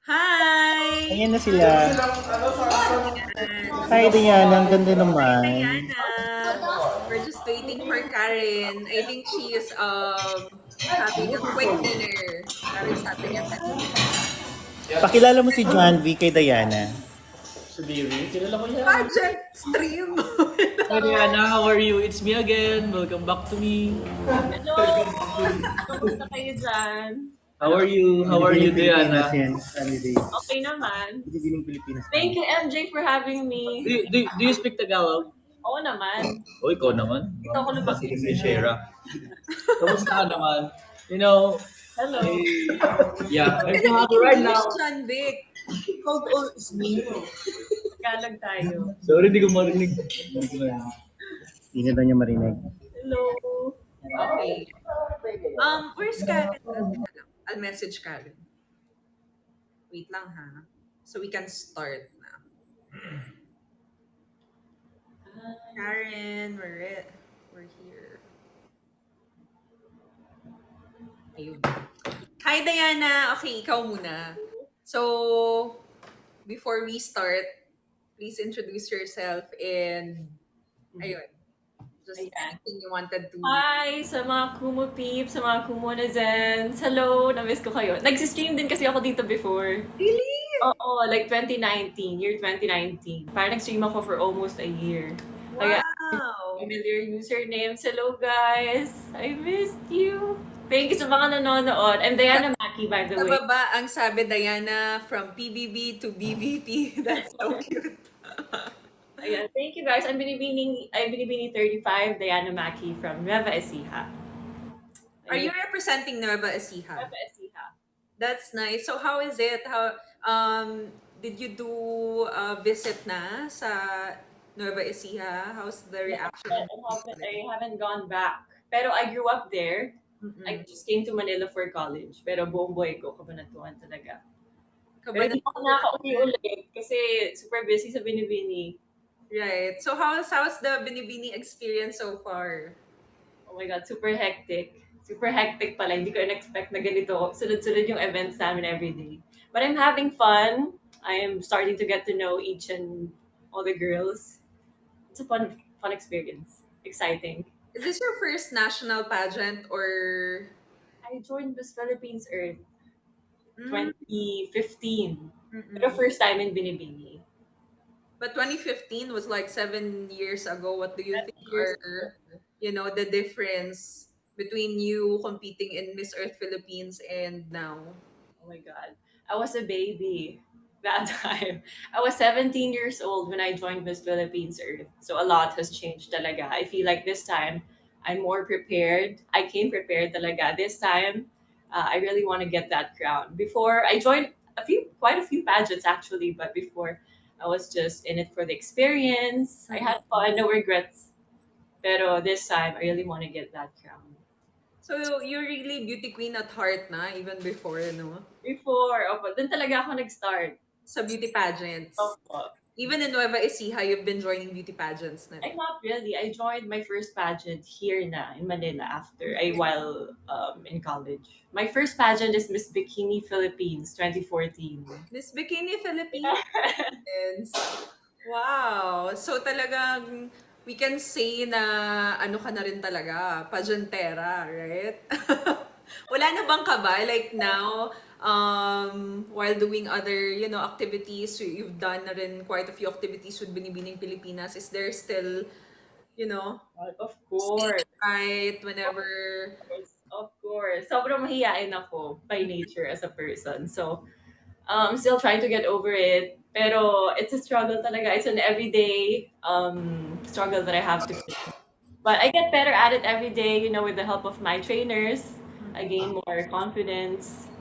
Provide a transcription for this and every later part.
Hi! Ayan na sila. Yan. Hi, Diana. Ang ganda Hi, naman. Diana. We're just waiting for Karen. I think she is having a quick dinner. Karen's having a quick dinner. Pakilala mo si John V kay Diana. Sudiri, kilala ko yan. Pageant stream! Hi Diana, how are you? It's me again. Welcome back to me. Hello! Kamusta kayo dyan? How are you? How are you, Pilipinas Diana? yan. Family. Okay naman. Binibining Pilipinas. Thank you, MJ, for having Do me. you, do you speak Tagalog? Oo naman. O, ikaw naman. Ito ako lumaki. Sige, si Shera. Kamusta ka naman? You know, Hello. yeah, I'm so happy right now. English, John Vic. How old is me? Tagalog tayo. Sorry, hindi ko marinig. Hindi ko marinig. Hindi na daw niya marinig. Hello. Okay. Where's Karen? I'll message Karen. Wait lang ha. So we can start na. Karen, we're here. Ayun. Hi, Diana. Okay, ikaw muna. So, before we start, please introduce yourself and ayun. Just anything you wanted to. Hi sa mga Kumu peeps, sa mga Kumu netizens. Hello, na-miss ko kayo. Nag-stream din kasi ako dito before. Really? Oo, like 2019, year 2019. Parang nag-stream ako for almost a year. Kaya, Wow. familiar usernames. Hello, guys. I missed you. Thank you sa mga nanonood. I'm Diana Mackey, by the Sa way. baba, ang sabi Diana, from PBB to BVP. That's so cute. Ayan. Thank you, guys. I'm Binibining 35, Diana Mackey from Nueva Ecija. Are you representing Nueva Ecija? Nueva Ecija. That's nice. So how is it? How did you do a visit na sa Nueva Ecija? How's the reaction? I haven't gone back. Pero I grew up there. I just came to Manila for college. Pero buong buhay ko, Kabanatuan talaga. Pero hindi ako nakaka-uwi ulit kasi super busy sa Binibini. Right. So how's the Binibining experience so far? Oh my God, super hectic. Super hectic pala. Hindi ko in-expect na ganito. Sunod-sunod yung events namin every day. But I'm having fun. I am starting to get to know each and all the girls. It's a fun experience. Exciting. Is this your first national pageant or I joined Miss Philippines Earth Mm, 2015. mm-mm. Pero first time in Binibini. But 2015 was like 7 years ago. What do you 7 think years are, the difference between you competing in Miss Earth Philippines and now? Oh my God. I was a baby that time. I was 17 years old when I joined Miss Philippines Earth. So a lot has changed talaga. I feel like this time I'm more prepared. I came prepared talaga. This time, I really want to get that crown. Before I joined quite a few pageants actually, but before I was just in it for the experience. I had fun, no regrets. Pero this time, I really want to get that crown. So you're really beauty queen at heart na, even before, no? Before, dun talaga ako nag-start. Sa beauty pageants. Opo. Even in Nueva Ecija, you've been joining beauty pageants na. I'm not really. I joined my first pageant here na in Manila while in college. My first pageant is Miss Bikini Philippines 2014. Miss Bikini Philippines. Wow. So talagang we can say na ano ka na rin talaga, pageantera, right? Wala na bang kaba? Like now, while doing other, activities, so you've done na rin quite a few activities with Binibining Pilipinas. Is there still, Of course. right, whenever... Of course. Sobrang mahihain ako by nature as a person. So, I'm still trying to get over it. Pero it's a struggle talaga. It's an everyday struggle that I have to face. But I get better at it every day, with the help of my trainers. I gain more confidence.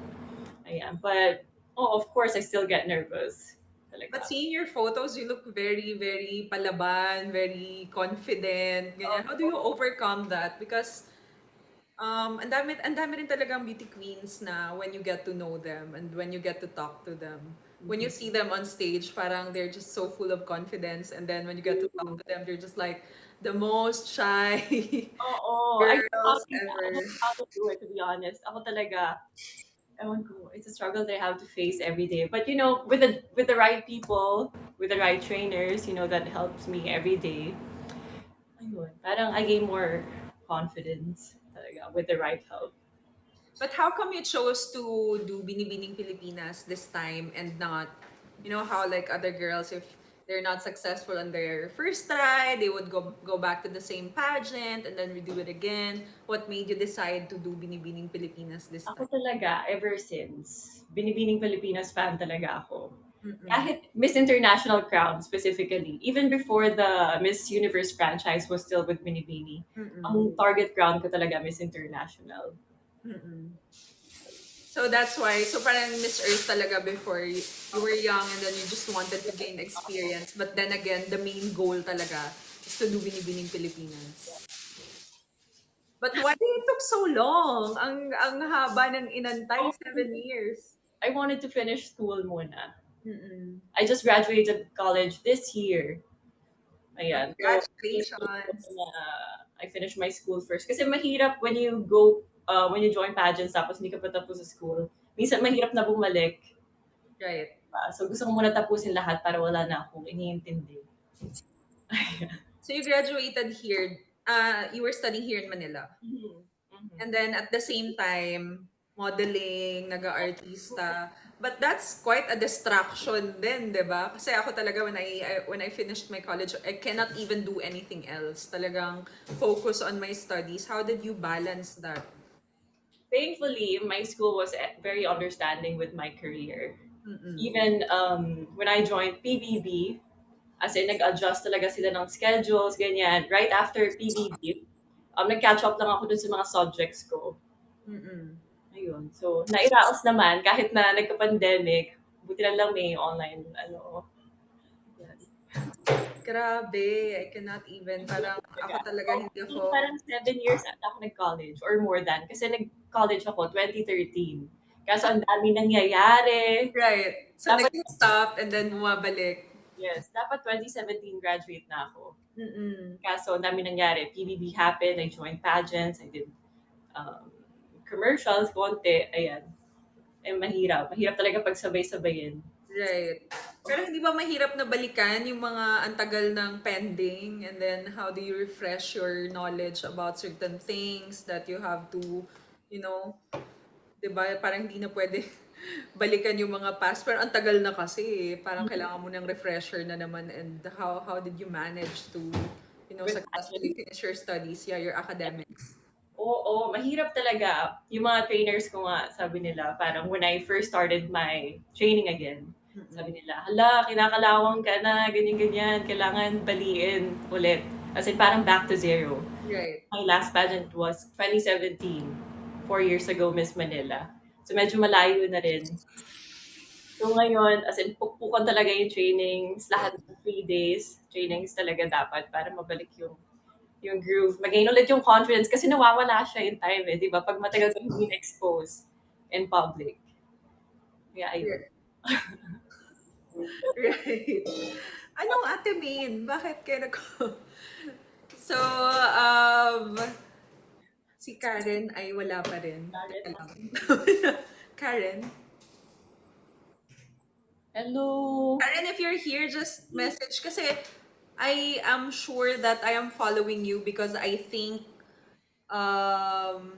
Ayan. But, of course, I still get nervous. Talaga. But seeing your photos, you look very, very palaban, very confident. Ganyan. How do you overcome that? Because ang dami rin talagang beauty queens na when you get to know them and when you get to talk to them. When you see them on stage, parang they're just so full of confidence. And then when you get to talk to them, they're just like the most shy Oo. I don't girls know ever. how to do it, to be honest. Ako talaga, Ewan ko, it's a struggle that I have to face every day. But you know, with the right people, with the right trainers, that helps me every day. Ayun, parang I gain more confidence talaga with the right help. But how come you chose to do Binibining Pilipinas this time and not, how like other girls, if they're not successful on their first try, they would go back to the same pageant and then redo it again. What made you decide to do Binibining Pilipinas this Ako time? talaga, ever since, Binibining Pilipinas fan talaga ako. Mm-mm. Kahit Miss International Crown specifically, even before the Miss Universe franchise was still with Binibini, Mm-mm. ang target crown ko talaga Miss International. Mm-mm. So that's why, so parang Miss Earth talaga before, you were young and then you just wanted to gain experience. But then again, the main goal talaga is to do Binibining Pilipinas. But why did it took so long? Ang haba ng inantay, 7 years. I wanted to finish school muna. Mm-mm. I just graduated college this year. Ayan. So, Congratulations. I finished my school first. Kasi mahirap when you go, when you join pageants tapos hindi ka pa tapos sa school. Minsan mahirap na bumalik. Right. So gusto ko muna tapusin lahat para wala na akong iniintindi. So you graduated here. You were studying here in Manila. And then at the same time, modeling, nag-artista. But that's quite a distraction din, 'di ba? Kasi ako talaga when I finished my college, I cannot even do anything else. Talagang focus on my studies. How did you balance that? Thankfully, my school was very understanding with my career. Mm-mm. Even when I joined PBB, as in nag-adjust talaga sila ng schedules, ganyan. Right after PBB, nag-catch up lang ako dun sa mga subjects ko. Mm-mm. Ayun. So, nairaos naman kahit na nagka-pandemic. Buti na lang may online, yan. Grabe, I cannot even. Parang ako talaga hindi ako. Parang 7 years ata ako nag-college or more than. Kasi nag-college ako 2013. Kaso ang dami nangyayari. Right. So Dapat, nag-stop and then bumabalik. yes, dapat 2017 graduate na ako. Mm-mm. Kaso ang dami nangyari. PBB happened, I joined pageants, I did um, commercials, konti, ayan. Mahirap. Mahirap talaga pagsabay-sabayin. Right. Pero hindi ba mahirap na balikan yung mga antagal ng pending and then how do you refresh your knowledge about certain things that you have to, you know, 'di ba? Parang hindi na pwede balikan yung mga past. Pero ang tagal na kasi, parang kailangan mo ng refresher na naman. And how did you manage to, With successfully finish your studies, yeah, your academics? Oo, mahirap talaga. Yung mga trainers ko nga, sabi nila, parang when I first started my training again, sabi nila, hala, kinakalawang ka na, ganyan-ganyan, kailangan baliin ulit. As in, parang back to zero. Right. My last pageant was 2017, 4 years ago, Miss Manila. So medyo malayo na rin. So ngayon, as in, pukpukan talaga yung trainings, lahat ng 3 days, trainings talaga dapat para mabalik yung groove, magain ulit yung confidence kasi nawawala siya in time di ba? Pag matagal kang hindi na-expose in public. Yeah, ayun. Right. Anong Ate Main? Bakit kayo So, si Karen ay wala pa rin. Teka lang. Karen? Hello! Karen, if you're here, just message. Kasi I am sure that I am following you because I think, paano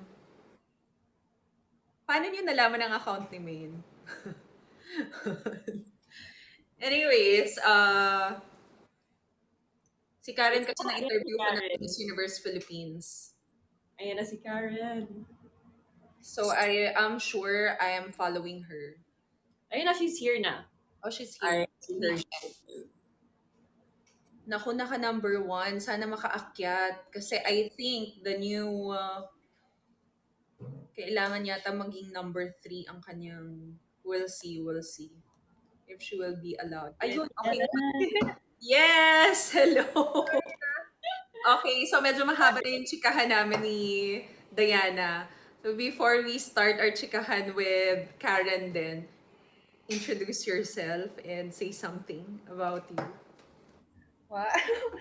niyo nalaman ang account ni Main? Anyways, si Karen kasi na-interview ko na Miss Universe Philippines. Ayan na si Karen. So I am sure I am following her. Ayun na, she's here na. Oh, she's here. I see her. Naku, naka number 1. Sana makaakyat. Kasi I think the new, kailangan yata maging number 3 ang kanyang, we'll see. If she will be allowed. Ayun, okay. Yes! Hello! Okay, so medyo mahaba na yung chikahan namin ni Diana. So before we start our chikahan with Karen then, introduce yourself and say something about you. Wow.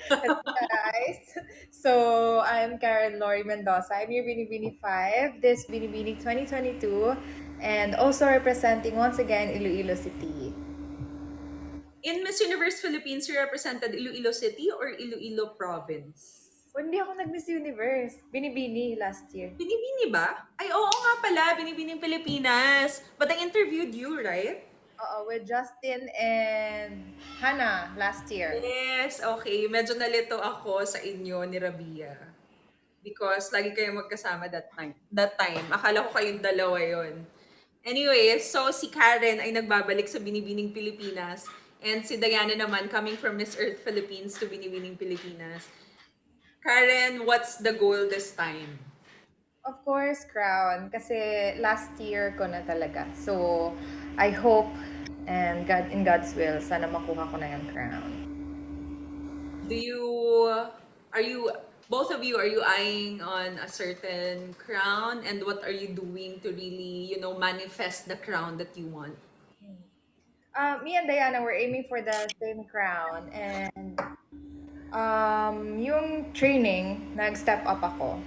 Hello, guys. So, I'm Karen Laurie Mendoza. I'm your Binibining 5, this Binibining 2022. And also representing once again Iloilo City. In Miss Universe Philippines, you represented Iloilo City or Iloilo Province? Oh, hindi ako nag-Miss Universe. Binibini last year. Binibini ba? Ay, oo nga pala, Binibining Pilipinas. But I interviewed you, right? Oo, with Justin and Hannah last year. Yes, okay. Medyo nalito ako sa inyo ni Rabia. Because lagi kayo magkasama that time. That time. Akala ko kayong dalawa yon. Anyway, so si Karen ay nagbabalik sa Binibining Pilipinas. And si Diana naman coming from Miss Earth Philippines to Binibining Pilipinas. Karen, what's the goal this time? Of course, crown. Kasi last year ko na talaga. So, I hope and God in God's will, sana makuha ko na yung crown. Both of you, are you eyeing on a certain crown? And what are you doing to really, manifest the crown that you want? Me and Diana were aiming for the same crown. And yung training, nag-step up ako.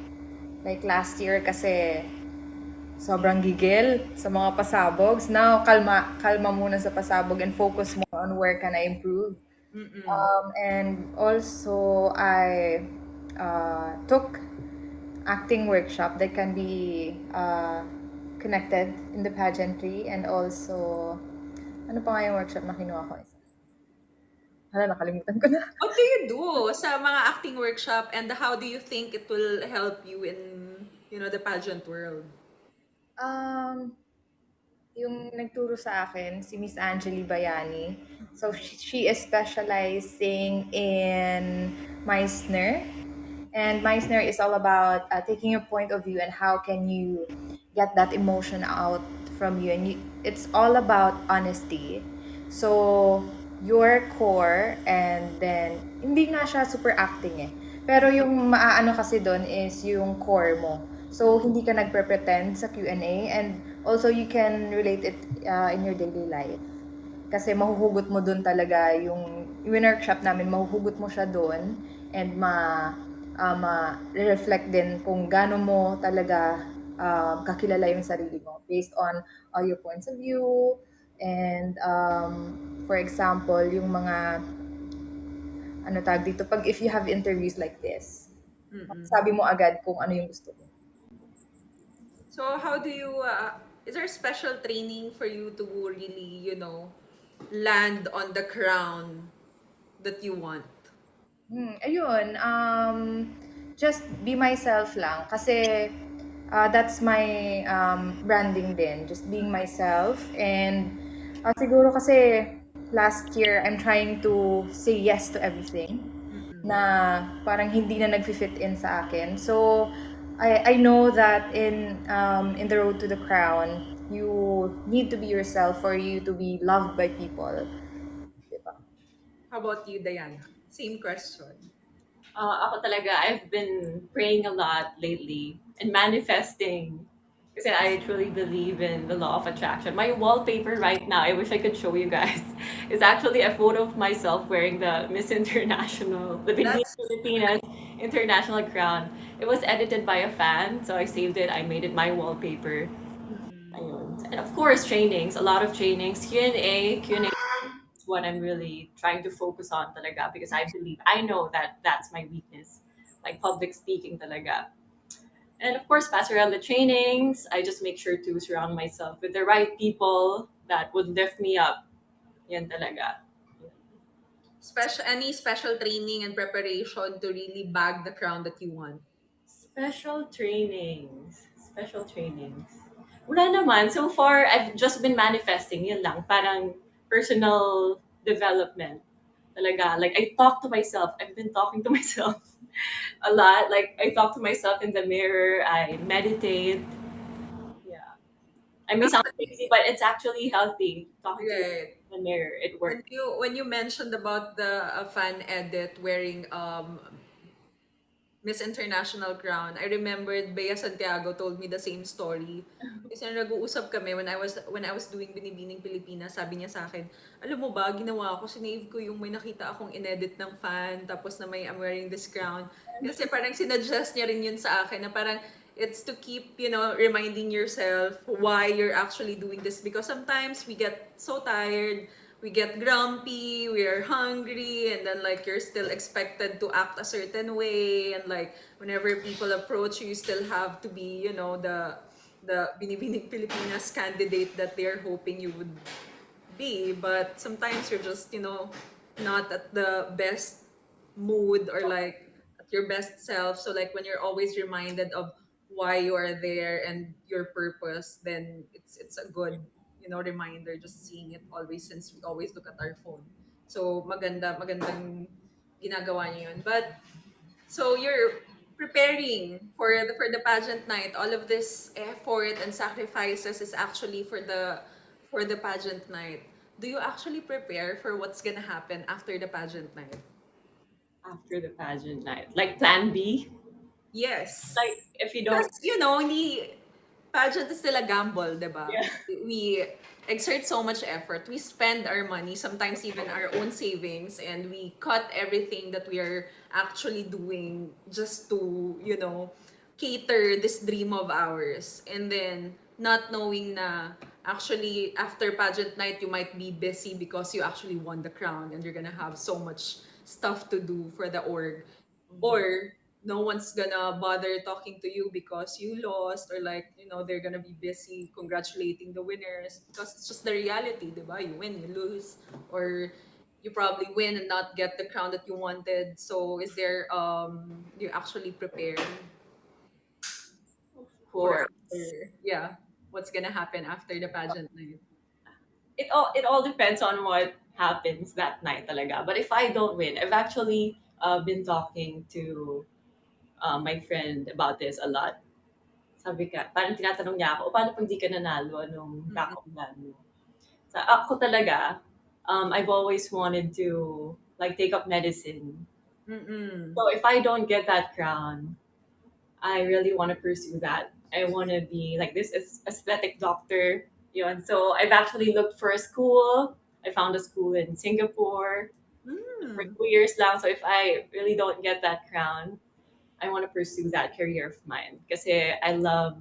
Like last year kasi sobrang gigil sa mga pasabogs. Now, kalma muna sa pasabog and focus more on where can I improve. And also, I took acting workshop that can be connected in the pageantry, and also, ano pa nga yung workshop na kinuha ko? Hala, nakalimutan ko na. What do you do sa mga acting workshop, and how do you think it will help you in, the pageant world? Yung nagturo sa akin, si Miss Angeli Bayani. So, she is specializing in Meissner. And Meissner is all about taking your point of view and how can you get that emotion out from you. And it's all about honesty. So, your core, and then, hindi nga siya super acting eh. Pero yung maaano kasi doon is yung core mo. So, hindi ka nagpre-pretend sa Q&A, and also you can relate it in your daily life. Kasi mahuhugot mo doon talaga yung workshop namin, mahuhugot mo siya doon, and ma-reflect din kung gaano mo talaga kakilala yung sarili mo based on all your points of view, and for example, yung mga ano tawag dito, pag if you have interviews like this, sabi mo agad kung ano yung gusto mo. So how do you, is there special training for you to really, land on the crown that you want? Ayun, just be myself lang. Kasi that's my branding din. Just being myself. And siguro kasi last year, I'm trying to say yes to everything na parang hindi na nag-fit in sa akin. So, I know that in the road to the crown, you need to be yourself for you to be loved by people. Diba? How about you, Diana? Same question. Ako talaga, I've been praying a lot lately and manifesting. Kasi I truly believe in the law of attraction. My wallpaper right now, I wish I could show you guys, is actually a photo of myself wearing the Miss International, the Binibining That's- Pilipinas International crown. It was edited by a fan, so I saved it. I made it my wallpaper. Ayun. And of course, trainings, a lot of trainings. Q&A is what I'm really trying to focus on talaga because I know that that's my weakness, like public speaking talaga. And of course, passerella trainings, I just make sure to surround myself with the right people that would lift me up. Yan talaga. Any special training and preparation to really bag the crown that you want? Special trainings. Special trainings. Wala naman. So far, I've just been manifesting. Yun lang. Parang personal development. Talaga. Like, I talk to myself. I've been talking to myself a lot. Like, I talk to myself in the mirror. I meditate. Yeah. I may sound crazy, but it's actually healthy. Talking to yourself Right. in the mirror. It works. When you mentioned about the fan edit wearing Miss International crown, I remembered Bea Santiago told me the same story. Kasi nung nag-uusap kami when I was doing Binibining Pilipinas, sabi niya sa akin, alam mo ba, ginawa ko, sinave ko yung may nakita akong inedit ng fan, tapos na may I'm wearing this crown. Kasi parang sinuggest niya rin yun sa akin na parang It's to keep, reminding yourself why you're actually doing this, because sometimes we get so tired, we get grumpy, we are hungry, and then like you're still expected to act a certain way, and like whenever people approach you, you still have to be, the Binibining Pilipinas candidate that they're hoping you would be. But sometimes you're just, not at the best mood, or like at your best self. So like when you're always reminded of why you are there and your purpose, then it's a good, reminder, just seeing it always, since we always look at our phone. So magandang ginagawa niyo yun. But so you're preparing for the pageant night. All of this effort and sacrifices is actually for the pageant night. Do you actually prepare for what's gonna happen after the pageant night? After the pageant night, like Plan B. Yes. Like if you Because, don't, hindi pageant is still a gamble, di ba? yeah. We exert so much effort. We spend our money, sometimes even our own savings, and we cut everything that we are actually doing just to, cater this dream of ours. And then, not knowing na actually after pageant night, you might be busy because you actually won the crown and you're gonna have so much stuff to do for the org. Or no one's gonna bother talking to you because you lost, or like, they're gonna be busy congratulating the winners, because it's just the reality, diba? You win, you lose, or you probably win and not get the crown that you wanted. So is there, do you actually prepare Of for course. after, yeah, what's gonna happen after the pageant night? It all depends on what happens that night talaga. But if I don't win, I've actually been talking to my friend about this a lot. Sabi ka, parang tinatanong niya ako, "O, paano pag di ka nanalo? Anong Mm-mm. backup plan mo?" So ako talaga, I've always wanted to like take up medicine. Mm-mm. So if I don't get that crown, I really want to pursue that. I want to be like this aesthetic doctor. Yun. So I've actually looked for a school. I found a school in Singapore for Mm. 2 years lang. So if I really don't get that crown, I want to pursue that career of mine. Because I love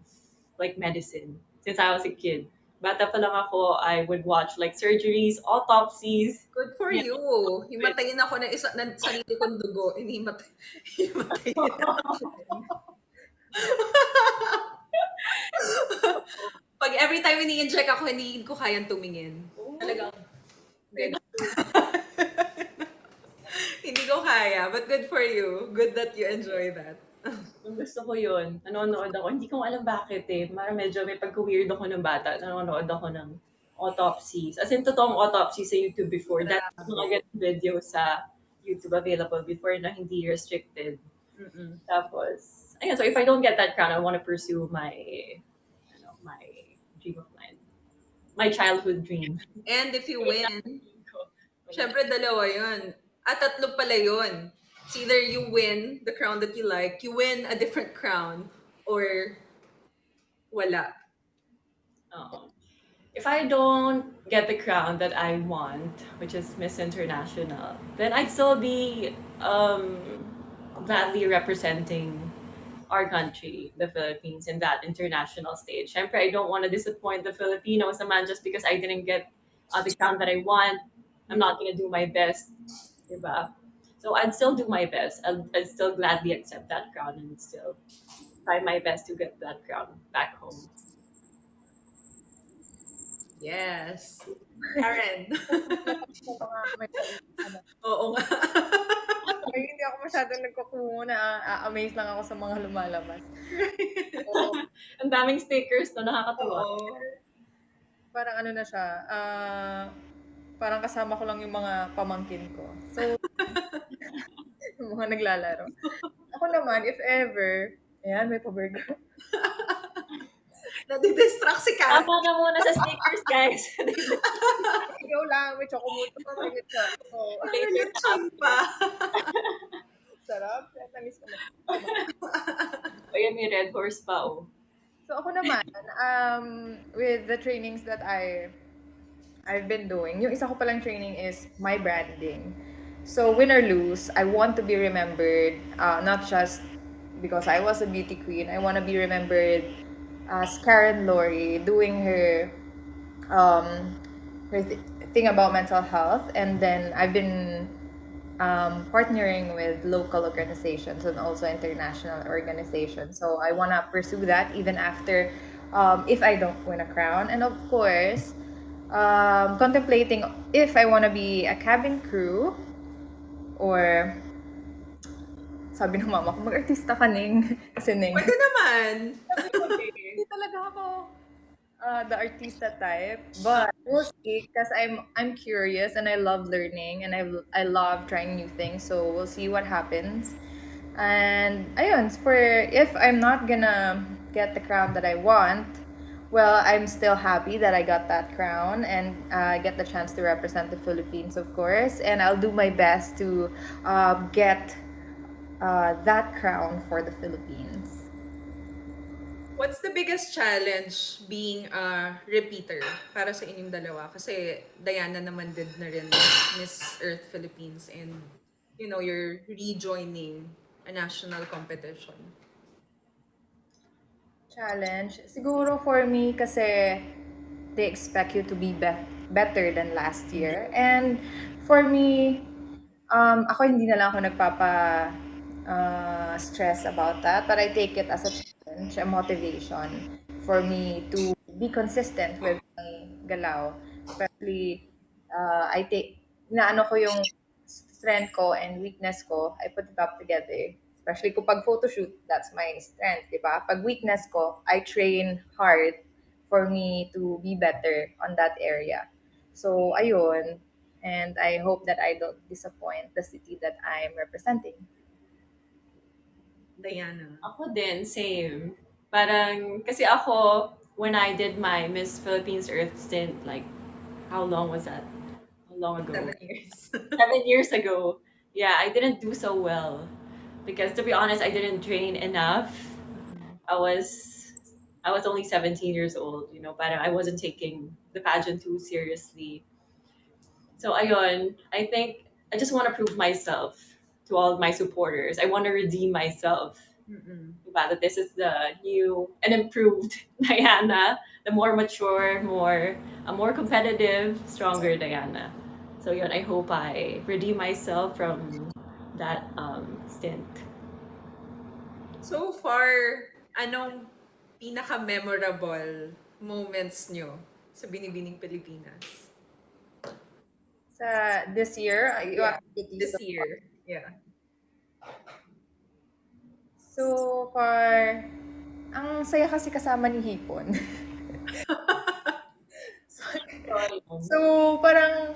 like medicine since I was a kid. Bata pa lang ako, I would watch like surgeries, autopsies. Good for Yeah. you. Himatayin ako ng isa ng sarili kong dugo. Himatayin ako. Pag every time ini-inject ako, hindi ko kayang tumingin. Talagang, hindi. Hindi ko kaya. But good for you. Good that you enjoy that. Gusto ko yun. Nanonood ako. Hindi ko alam bakit eh. Medyo may pagka-weird ako ng bata. Nanonood ako ng autopsies. As in, totoong autopsies sa YouTube before. That mga ganun video sa YouTube available before na hindi restricted. Mm-mm. Tapos, ayun. So if I don't get that crown, I want to pursue my dream of mine. My childhood dream. And if you win, syempre dalawa yun. At tatlo pala yun. It's either you win the crown that you like, you win a different crown, or wala. Oo. If I don't get the crown that I want, which is Miss International, then I'd still be gladly representing our country, the Philippines, in that international stage. Syempre, I don't want to disappoint the Filipinos naman just because I didn't get the crown that I want. I'm not going to do my best, diba? So I'd still do my best. I'd still gladly accept that crown and still try my best to get that crown back home. Yes. Karen. Sa mga may ano, Oo nga. ay, hindi ako masyadong nagkukumo na amaze lang ako sa mga lumalabas. So, Ang daming stickers no, nakakatuwa. Oo. parang ano na siya, parang kasama ko lang yung mga pamangkin ko. So, yung mga naglalaro. Ako naman, if ever, ayan, may pa-burger. Nadidistract si Karen. Tama na muna sa stickers, guys. Ikaw lang, may chocomuto pa, may lechon. Oh, May lechon pa. sarap. Tamis ko na. Ayan, may red horse pa, oh. So ako naman, with the trainings that I've been doing, yung isa ko palang training is my branding. So win or lose, I want to be remembered, not just because I was a beauty queen. I want to be remembered as Karen Laurie doing um, her thing about mental health, and then I've been partnering with local organizations and also international organizations. So I want to pursue that even after, if I don't win a crown. And of course, contemplating if I want to be a cabin crew or sabi ng mama ko, mag-artista ka, Ning. Kasi Ning, Pwede naman. sabi ko, hindi talaga ako the artista type. But we'll see, because I'm curious and I love learning and I love trying new things. So we'll see what happens. And ayun, for if I'm not gonna get the crown that I want, well, I'm still happy that I got that crown and get the chance to represent the Philippines, of course. And I'll do my best to get that crown for the Philippines. What's the biggest challenge being a repeater para sa inyong dalawa? Kasi Diana naman did na rin Miss Earth Philippines and you're rejoining a national competition. Challenge? Siguro for me kasi they expect you to be better than last year. And for me, ako hindi na lang ako stress about that, but I take it as a challenge, a motivation for me to be consistent with my galaw. Especially, inaano ko yung strength ko and weakness ko, I put it up together. Especially kung pag photoshoot, that's my strength, di ba? Pag weakness ko, I train hard for me to be better on that area. So, ayun. And I hope that I don't disappoint the city that I'm representing. Diana. Ako din, same. Parang, kasi ako, when I did my Miss Philippines Earth stint, like, how long was that? How long ago? 7 years. 7 years ago. Yeah, I didn't do so well. Because to be honest, I didn't train enough. I was I was only 17 years old, but I wasn't taking the pageant too seriously. So ayun, I think I just want to prove myself to all of my supporters. I want to redeem myself. Mm-mm. Diba? That this is the new and improved Diana, the more mature, a more competitive, stronger Diana. So yun, I hope I redeem myself from that stint. So far, anong pinaka-memorable moments nyo sa Binibining Pilipinas? Sa this year, you Yeah, activities this year. Yeah. so far, ang saya kasi kasama ni Hipon. So, parang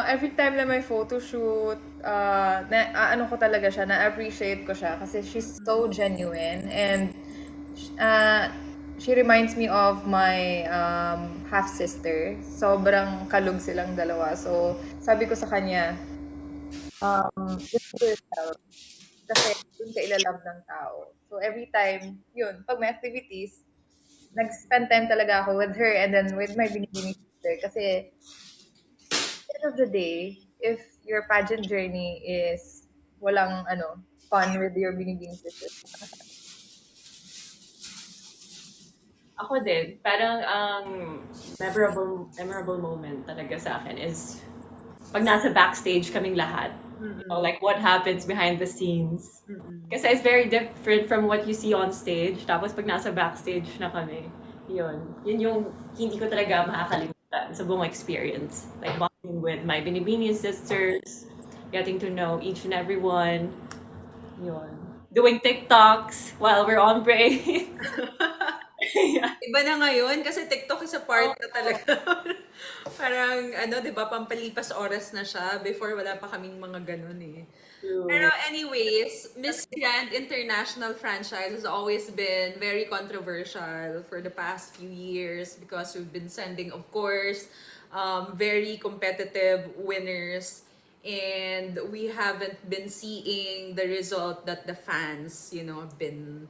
every time na may photo shoot, ano ko talaga siya, na-appreciate ko siya kasi she's so genuine and uh, she reminds me of my half-sister. Sobrang kalug silang dalawa. So, sabi ko sa kanya, just do yourself kasi dun ka ilalove ng tao. So, every time, yun, pag may activities, nag-spend time talaga ako with her and then with my binibining sister kasi end of the day, if your pageant journey is walang fun with your binibining sister. Ako din, parang ang memorable moment talaga sa akin is pag nasa backstage kaming lahat. Like what happens behind the scenes. Kasi it's very different from what you see on stage. Tapos pag nasa backstage na kami, yun yung hindi ko talaga makakalimutan sa buong experience. Like bonding with my Binibini sisters, getting to know each and every one. Yun. Doing TikToks while we're on break. Yeah. Iba na ngayon kasi TikTok is a part na talaga. Parang, 'di ba, pampalipas oras na siya. Before, wala pa kaming mga ganun eh. Pero anyways, Miss Grand International franchise has always been very controversial for the past few years because we've been sending, of course, very competitive winners. And we haven't been seeing the result that the fans, have been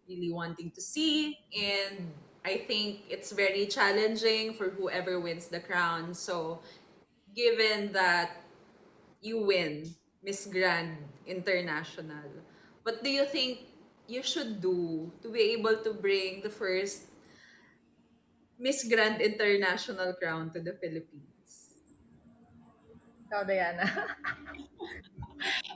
really wanting to see. And I think it's very challenging for whoever wins the crown. So, given that you win Miss Grand International, what do you think you should do to be able to bring the first Miss Grand International crown to the Philippines? Ikaw, Diana.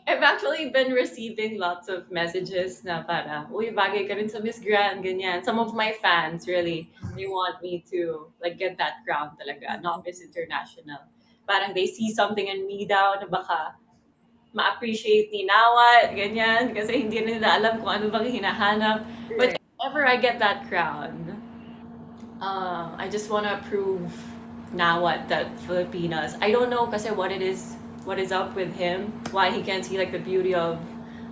I've actually been receiving lots of messages na para, uy, bagay ka rin sa Miss Grand, ganyan. Some of my fans really, they want me to like get that crown talaga, not Miss International. Parang they see something in me daw na baka ma-appreciate ni Nawat, ganyan, kasi hindi nila alam kung ano bang hinahanap. But Right. if ever I get that crown, I just want to prove Nawat that Filipinas, I don't know kasi what is up with him, why he can't see like the beauty of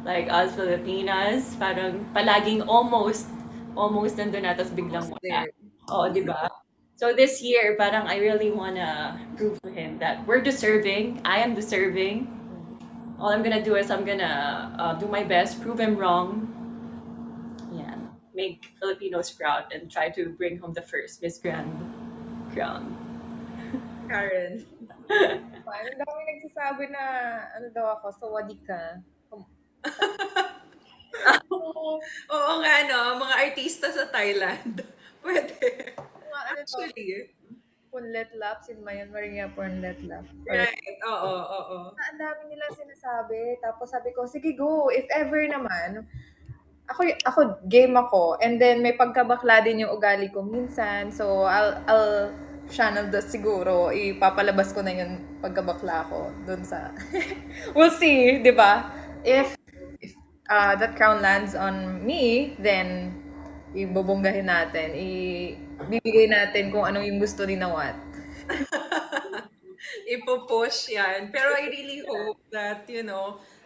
like us Filipinas, parang palaging almost nandun na, tapos biglang Almost wala. there. Oo, di ba? So this year, parang I really wanna prove to him that we're deserving, I am deserving. All I'm gonna do is I'm gonna do my best, prove him wrong, yeah, make Filipinos proud, and try to bring home the first Miss Grand crown. Karen. Ang dami nagsasabi na, ano daw ako, sawadi ka. Oo nga, no? Mga artista sa Thailand. Pwede. Mga ano to, Actually. punlet lap, sinmayan Maria punlet lap. Right. Oo, oo. Ang dami nila sinasabi. Tapos sabi ko, sige go, if ever naman, ako game ako. And then may pagkabakla din yung ugali ko minsan. So I'll channel the siguro. Ipapalabas ko na yung pagkabakla ko dun sa we'll see, 'di ba? If that crown lands on me, then ibubunggahin natin. Ibibigay natin kung ano yung gusto ni Nawat. Ipo-push yan. Pero I really hope that,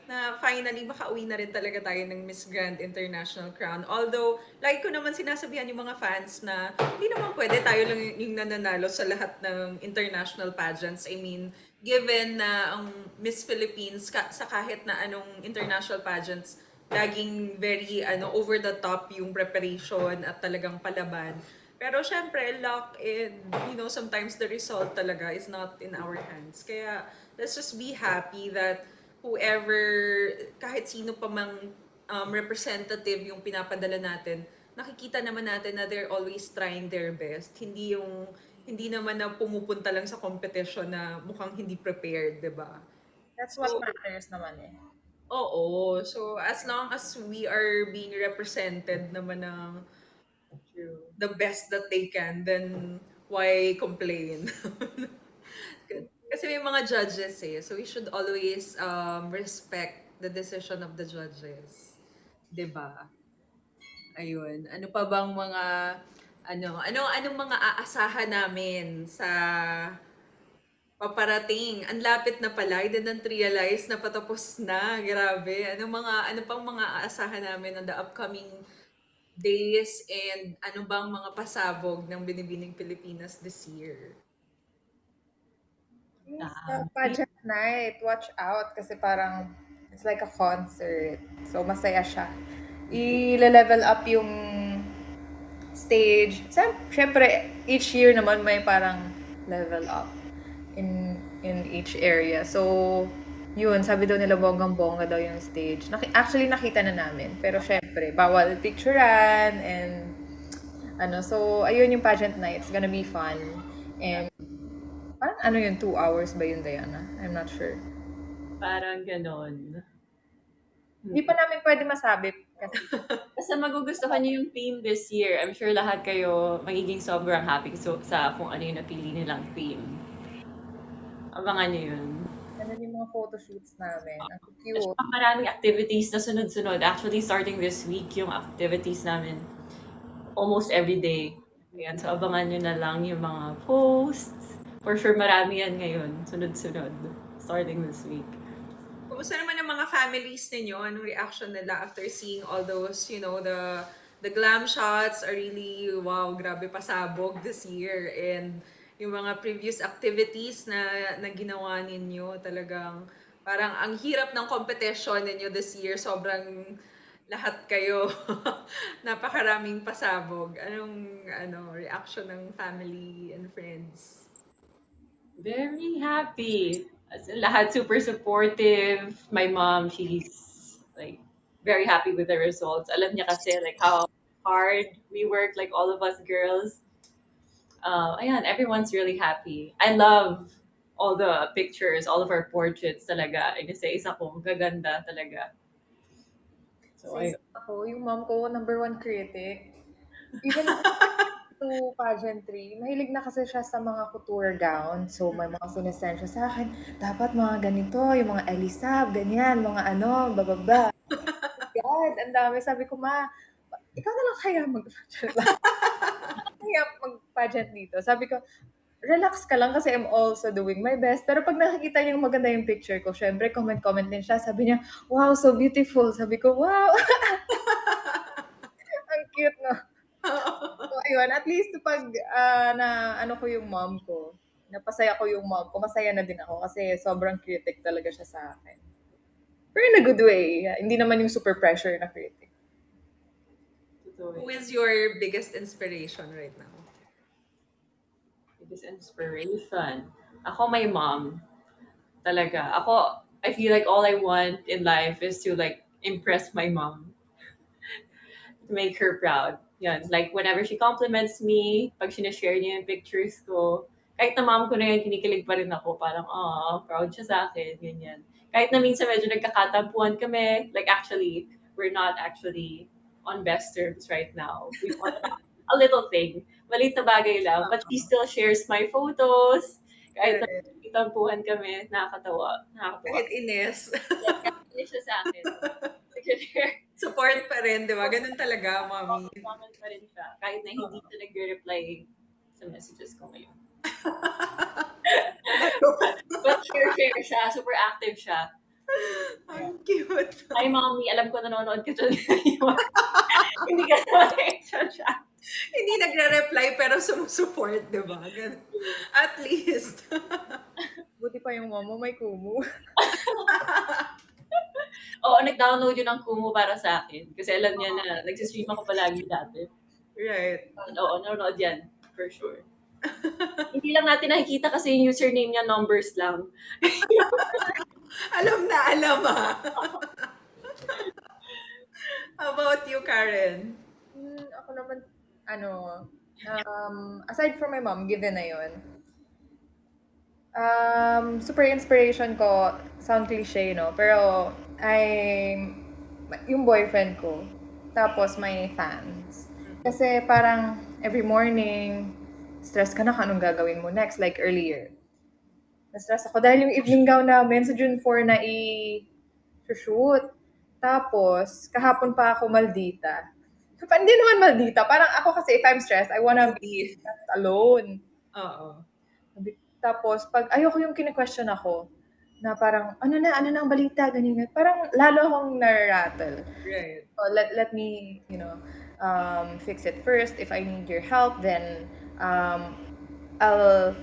na finally makauwi na rin talaga tayo ng Miss Grand International Crown. Although, like ko naman sinasabihan yung mga fans na hindi naman pwede tayo lang yung nananalo sa lahat ng international pageants. I mean, given na ang Miss Philippines sa kahit na anong international pageants, laging very over the top yung preparation at talagang palaban. Pero syempre, luck and, sometimes the result talaga is not in our hands. Kaya, let's just be happy that whoever, kahit sino pa mang representative yung pinapadala natin, nakikita naman natin na they're always trying their best. Hindi naman na pumupunta lang sa competition na mukhang hindi prepared, 'di ba? That's what matters naman eh. Oo. So, as long as we are being represented naman ng the best that they can, then why complain? Kasi may mga judges eh. So, we should always respect the decision of the judges. 'Di ba? Ayun. Ano pa bang mga anong mga aasahan namin sa paparating? Ang lapit na pala. I didn't realize na patapos na. Grabe. Ano pang mga aasahan namin on the upcoming days and ano bang mga pasabog ng Binibining Pilipinas this year? Sa pageant night, watch out kasi parang it's like a concert. So masaya siya. I-level up yung stage. Siyempre, each year naman may parang level up in each area. So, yun, sabi daw nila bonggang-bongga daw yung stage. Actually, nakita na namin. Pero syempre, bawal picturean and so, ayun yung pageant night. It's gonna be fun. And parang ano yun, 2 hours ba yun, Diana? I'm not sure. Parang ganon. Hindi pa namin pwede masabi kasi Basta magugustuhan niyo yung theme this year. I'm sure lahat kayo magiging sobrang happy sa kung ano yung napili nilang theme. Abangan niyo yun. ano yung mga photoshoots namin. Ang At cute. saka maraming activities na sunod-sunod. Actually, starting this week, yung activities namin almost every day. Ayan, so abangan nyo na lang yung mga posts. For sure, marami yan ngayon. Sunod-sunod. Starting this week. Kumusta naman ang mga families ninyo? Anong reaction nila after seeing all those, the glam shots are really, wow, grabe pasabog this year. And yung mga previous activities na ginawa ninyo, talagang parang ang hirap ng competition ninyo this year. Sobrang lahat kayo. Napakaraming pasabog. Anong reaction ng family and friends? Very happy. As in, lahat super supportive. My mom, she's like very happy with the results. Alam niya kasi like how hard we work, like all of us girls. Ayan, everyone's really happy. I love all the pictures, all of our portraits talaga. Inisa-isa ko, gaganda talaga. So, Since ako, yung mom ko, number one critic. Even to pageantry, mahilig na kasi siya sa mga couture gown. So, may mga sinesend siya sa akin, dapat mga ganito, yung mga Elisab, ganyan, mga ano, bababa. God, ang dami. Sabi ko, ma, ikaw na lang kaya kaya mag-pageant dito. Sabi ko, relax ka lang kasi I'm also doing my best. Pero pag nakikita niya yung maganda yung picture ko, syempre, comment-comment din siya. Sabi niya, wow, so beautiful. Sabi ko, wow, ang cute, no? So, ayun, at least pag na ano ko yung mom ko, napasaya ko yung mom ko, masaya na din ako kasi sobrang critic talaga siya sa akin. Pero in a good way. Hindi naman yung super pressure na critic. Who is your biggest inspiration right now? biggest inspiration. Ako, my mom. Talaga. Ako, I feel like all I want in life is to like impress my mom. To make her proud. Yan. Like, whenever she compliments me, pag sinashare niya yung pictures ko, kahit na mom ko na yun, kinikilig pa rin ako. Parang, proud siya sa akin. Ganyan. Kahit na minsan medyo nagkakatampuan kami. Like, actually, we're not actually on best terms right now. We want a little thing. Maliit na bagay lang. But she still shares my photos. Kahit na Right. nagkitampuhan kami, nakakatawa. Nakakatawa. Kahit ines. Hindi siya sa akin. Nag-share. Support pa rin, di ba? Ganun talaga, mommy. Comment pa rin siya. Kahit na hindi siya nagre-reply sa messages ko ngayon. But share siya. Super active siya. Ang cute. Hi, mommy. Alam ko nanonood ka dyan. Hindi ka na siya. Hindi nagre-reply pero sumusupport, di ba? Ganun. At least. Buti pa yung mom mo, may kumu. Oo, nag-download yun ng Kumu para sa akin. Kasi alam niya na nagsistream ako palagi dati. Right. Oo, nanonood yan. For sure. Hindi lang natin nakikita kasi yung username niya, numbers lang. Alam na alam How about you, Karen? Ako naman, aside from my mom, given na yun, super inspiration ko, sound cliche, no? Pero, yung boyfriend ko, tapos may fans. Kasi parang every morning, stress ka na kung anong gagawin mo next, like earlier. Na-stress ako dahil yung evening gown namin sa June 4 na i-shoot. Tapos, kahapon pa ako maldita. Hindi naman maldita. Parang ako kasi, if I'm stressed, I wanna be Hindi. left alone. Oo. Tapos, pag ayoko yung kine-question ako, na parang, ano na ang balita, ganyan. Parang lalo akong na-rattle. Right. So, let me, fix it first. If I need your help, then I'll,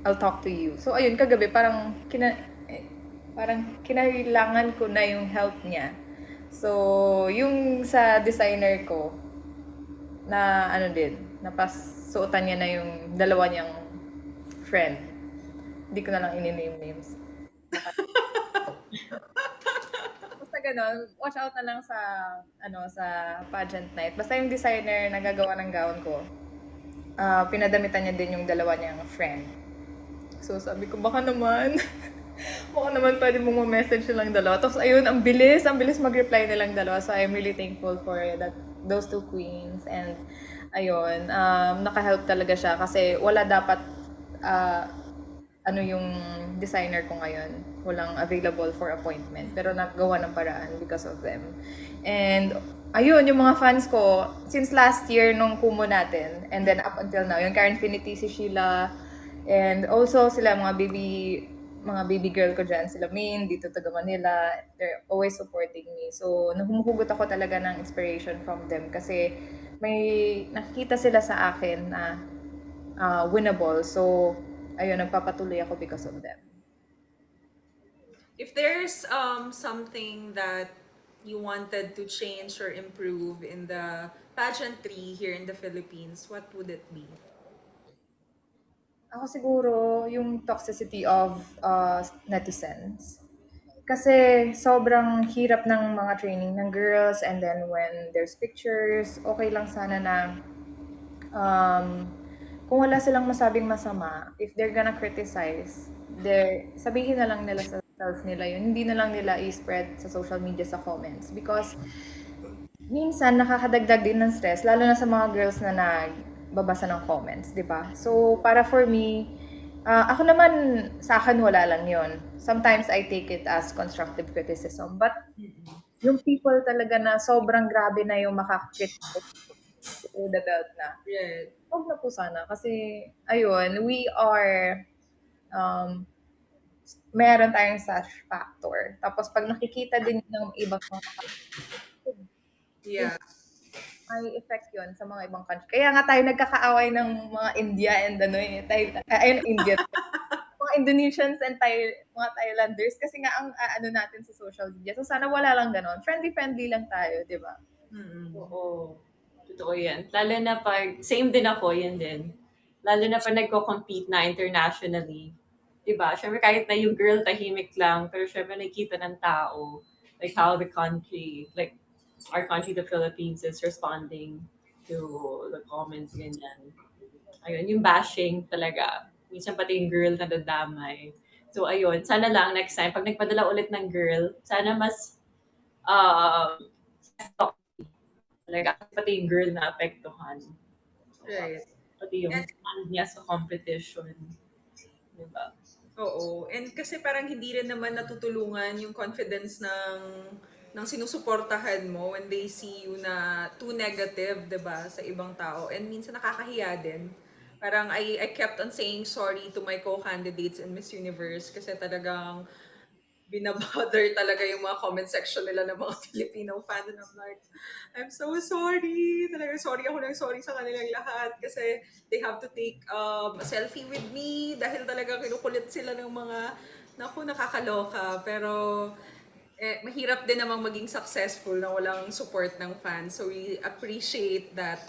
I'll talk to you. So, ayun, kagabi, parang kinailangan ko na yung help niya. So, yung sa designer ko, na napasuotan niya na yung dalawa niyang friend. Hindi ko na lang ini-name names. Basta ganun, watch out na lang sa pageant night. Basta yung designer na gagawa ng gown ko, pinadamitan niya din yung dalawa niyang friend. So, sabi ko, baka naman pwede mong ma-message silang dalawa. Tapos, ayun, ang bilis mag-reply nilang dalawa. So, I'm really thankful for those two queens. And, ayun, naka-help talaga siya kasi wala dapat, yung designer ko ngayon. Walang available for appointment. Pero nagawa ng paraan because of them. And, ayun, yung mga fans ko, since last year nung Kumu natin, and then up until now, yung Karen Finity, si Sheila, and also sila mga baby girl ko dyan, sila Min, dito taga Manila, they're always supporting me. So, humuhugot ako talaga ng inspiration from them kasi may nakikita sila sa akin na winnable. So, ayun, nagpapatuloy ako because of them. If there's something that you wanted to change or improve in the pageantry here in the Philippines, what would it be? Ako siguro, yung toxicity of netizens. Kasi sobrang hirap ng mga training ng girls, and then when there's pictures, okay lang sana na kung wala silang masabing masama, if they're gonna criticize, sabihin na lang nila sa self nila yun. Hindi na lang nila i-spread sa social media sa comments. Because minsan nakakadagdag din ng stress, lalo na sa mga girls na nagbabasa ng comments, di ba? So, para for me, ako naman, sa akin wala lang yon. Sometimes I take it as constructive criticism. But yung people talaga na sobrang grabe na yung makakriticize to the belt na, Right. huwag na po sana. Kasi, ayun, we are, meron tayong such factor. Tapos, pag nakikita din ng ibang mga Yeah. may effect yun sa mga ibang country. Kaya nga tayo nagkakaaway ng mga India and ano ayun, India. Mga Indonesians and mga Thailanders kasi nga ang ano natin sa social media. So sana wala lang ganon. Friendly lang tayo, di ba? Oo. Totoo yan. Lalo na pag, same din ako, yun din. Lalo na pag nagko-compete na internationally. Diba? Siyempre kahit na yung girl tahimik lang, pero siyempre nakikita ng tao, like how the country, like our country, the Philippines, is responding to the comments, ganyan. Ayun, yung bashing talaga. Minsan pati yung girl nadadamay. So ayun, sana lang next time, pag nagpadala ulit ng girl, sana mas uh, talaga, pati yung girl na apektuhan. Right. Pati yung stand niya sa competition. Diba? Oo. And kasi parang hindi rin naman natutulungan yung confidence ng sinusuportahan mo when they see you na too negative, 'di ba, sa ibang tao. And minsan nakakahiya din. Parang I kept on saying sorry to my co-candidates in Miss Universe kasi talagang binabother talaga yung mga comment section nila ng mga Filipino fan. And I'm like, I'm so sorry. Talaga sorry ako ng sorry sa kanilang lahat kasi they have to take a selfie with me dahil talaga kinukulit sila ng mga, naku, nakakaloka. Pero mahirap din namang maging successful na walang support ng fans. So we appreciate that.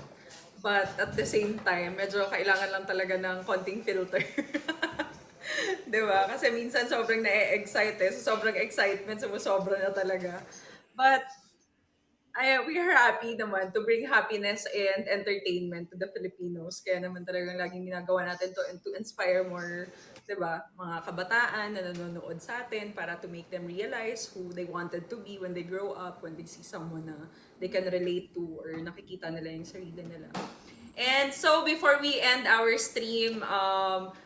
But at the same time, medyo kailangan lang talaga ng konting filter. 'Di ba? Kasi minsan sobrang na-excite eh. So sobrang excitement, sumusobra na talaga. But we are happy naman to bring happiness and entertainment to the Filipinos. Kaya naman talagang laging ginagawa natin to inspire more, 'di ba? Mga kabataan na nanonood sa atin para to make them realize who they wanted to be when they grow up, when they see someone na they can relate to or nakikita nila yung sarili nila. And so before we end our stream,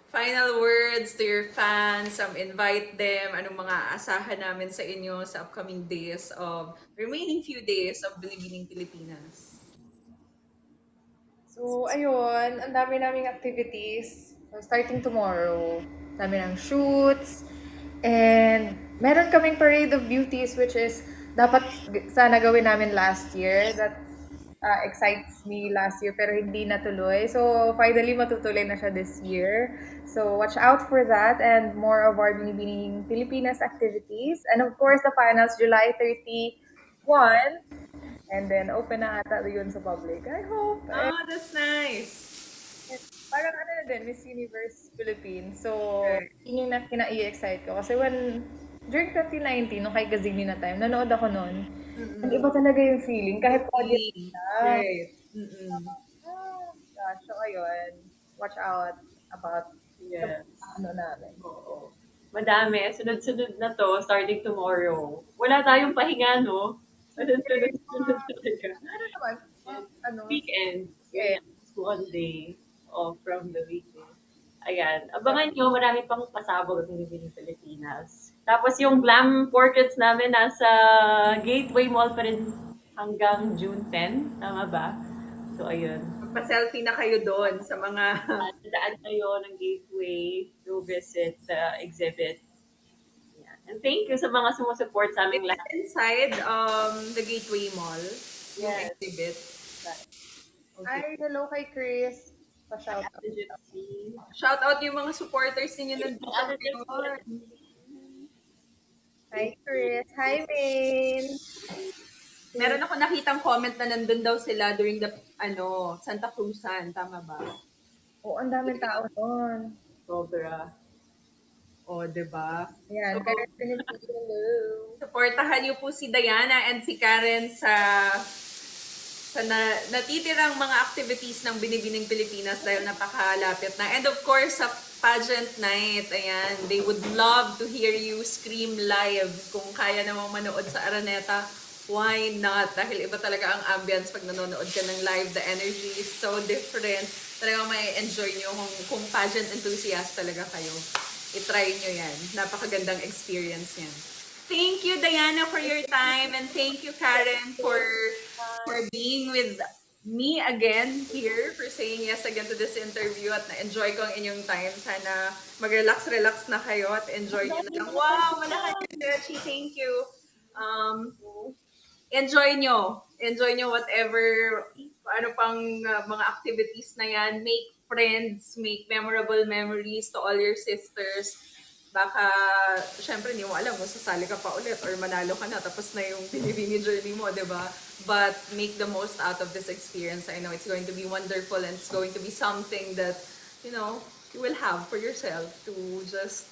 final words to your fans, invite them, anong mga asahan namin sa inyo sa upcoming days of, remaining few days of Binibining Pilipinas. So, ayun, ang dami naming activities. So, starting tomorrow, dami ng shoots, and meron kaming Parade of Beauties, which is dapat sana gawin namin last year. That excites me last year, pero hindi natuloy. So, finally, matutuloy na siya this year. So, watch out for that and more of our Binibining Pilipinas activities. And of course, the finals, July 31. And then, open na ata yun sa public. I hope. Oh, that's nice. Parang ano na din, Miss Universe Philippines. So, Right. yun yung kina-i-excite ko. Kasi during 2019, nung kay Gazini na time, nanood ako noon. And iba talaga yung feeling. Kahit audience na. Right. Gosh, so ayun. Watch out about Yeah. ano namin. Oo. Madami. Sunod-sunod na to, starting tomorrow. Wala tayong pahinga, no? Sunod-sunod talaga. Ano naman? Ano? Weekend. Yeah. One day off from the weekend. Ayan. Abangan nyo, marami pang pasabog at Binibining Pilipinas. Tapos yung glam portraits namin nasa Gateway Mall pa rin hanggang June 10. Tama ba? So, ayun. Magpa-selfie na kayo doon sa mga Daan kayo ng Gateway to visit the exhibit. Ayan. And thank you sa mga sumusupport sa aming lahat. inside the Gateway Mall, yung Yes. exhibit. Ay, hello kay Chris. Pa-shout out. Shout out yung mga supporters ninyo nandito. Hi, Chris. Hi, Maine. Meron ako nakitang comment na nandun daw sila during the Santa Cruzan, tama ba? Oo, ang daming tao doon. Sobra. O, di ba? Ayan, So, Karen Pinipili, hello. supportahan niyo po si Diana and si Karen sa natitirang mga activities ng Binibining Pilipinas dahil napakalapit na. And of course, sa pageant night, ayan, they would love to hear you scream live. Kung kaya namang manood sa Araneta, why not? Dahil iba talaga ang ambience pag nanonood ka ng live. The energy is so different. Talagang may enjoy nyo kung pageant enthusiast talaga kayo. I-try nyo yan. Napakagandang experience yan. Thank you, Diana, for your time. And thank you, Karen, for being with me again here, for saying yes again to this interview at na-enjoy ko ang inyong time. Sana mag-relax-relax na kayo at enjoy nyo na lang. Wow, malaki Dechi, thank you. Enjoy nyo. Enjoy nyo whatever, ano pang mga activities na yan. Make friends, make memorable memories to all your sisters. Baka, syempre, hindi mo alam kung sasali ka pa ulit or manalo ka na, tapos na yung binibini journey mo, di ba? But make the most out of this experience. I know it's going to be wonderful and it's going to be something that, you know, you will have for yourself to just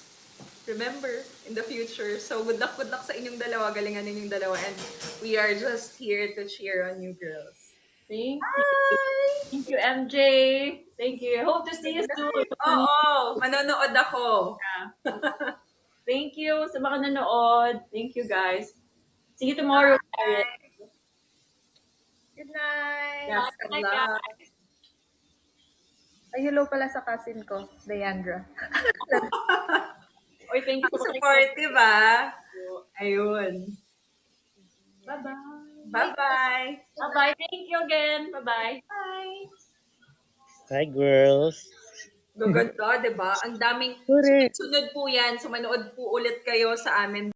remember in the future. So, good luck sa inyong dalawa. Galingan ninyong dalawa. And we are just here to cheer on you girls. Thank you. Bye! Thank you, MJ. Thank you. Hope to see you soon. Oo, manonood ako. Thank you sa mga nanood. Thank you, guys. See you tomorrow, Karen. Good night. Yes, good Bye, luck. guys. Ay, hello pala sa cousin ko, Diandra. Oy, thank you. Ang supportive, ah. Ayun. Bye-bye. Bye-bye. Bye-bye. Thank you again. Bye-bye. Bye. Hi, girls. Gaganda, di ba? Ang daming, Correct. sunod po yan. So, manood po ulit kayo sa amin